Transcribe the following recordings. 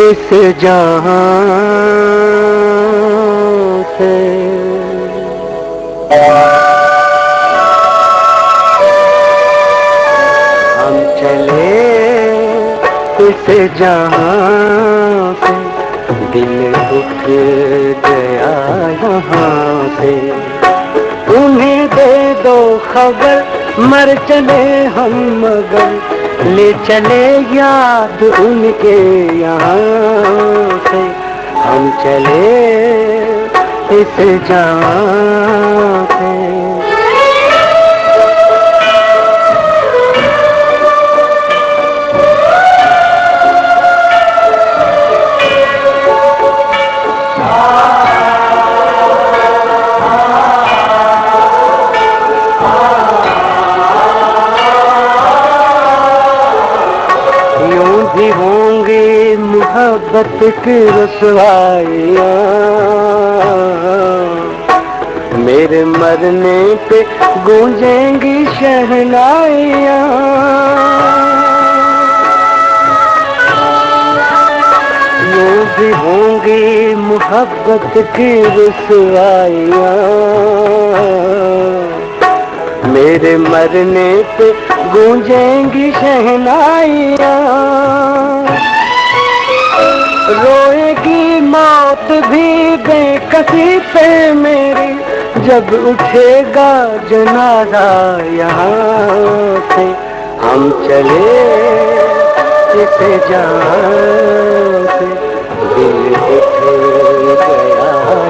इस जहां से। हम चले इस जहां से, दिल उठ गया यहाँ से। उन्हें दे दो खबर, मर चले हम मगर, ले चले याद उनके यहाँ से। हम चले इस जहां से। भी होंगे मोहब्बत की रसवाइयाँ, मेरे मरने पे गूंजेंगी शहनाइयाँ। यूं भी होंगी मोहब्बत की रसवाइयाँ, मेरे मरने पे गूंजेंगी शहनाइयाँ। रोएगी मौत भी बेकसी पे मेरी, जब उठेगा जनाजा यहाँ से। हम चले इस जहां से, दिल उठ गया यहाँ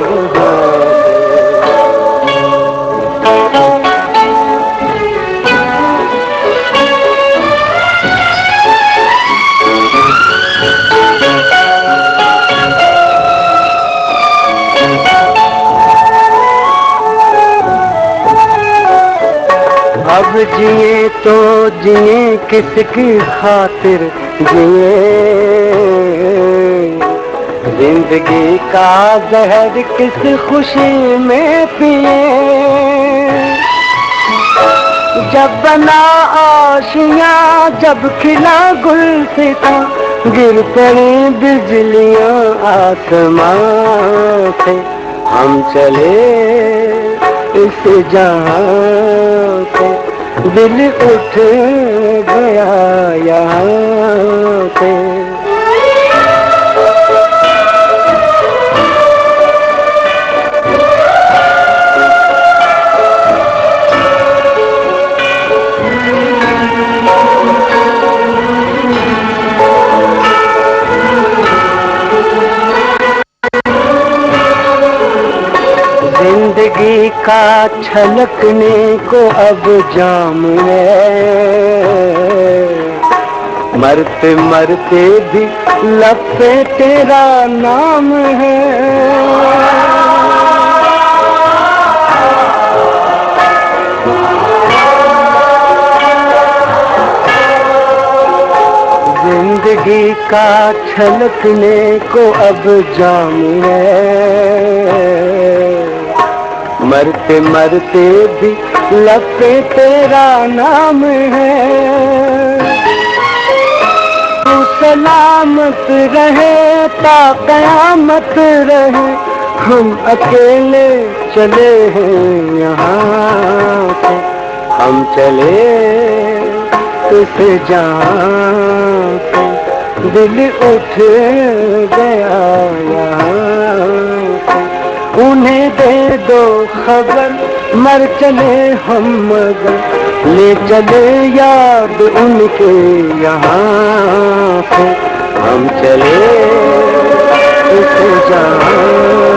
अब जिए तो जिए किसकी खातिर जिए, जिंदगी का जहर किस खुशी में पिए। जब बना आशियाँ, जब खिला गुलसिता, गिर पड़ी बिजलियाँ आसमां से। हम चले इस जहां से, दिल उठ गया यहाँ से। जिंदगी का छलकने को अब जाम है, मरते मरते भी लब पे तेरा नाम है। जिंदगी का छलकने को अब जाम है, मरते मरते भी लब पे तेरा नाम है। तू सलामत रहे ता कयामत रहे, हम अकेले चले हैं यहाँ से। हम चले इस जहां से, दिल उठ गया यहाँ से। उन्हें दे दो खबर, मर चले हम मगर, ले चले याद उनके यहाँ से। हम चले इस जहां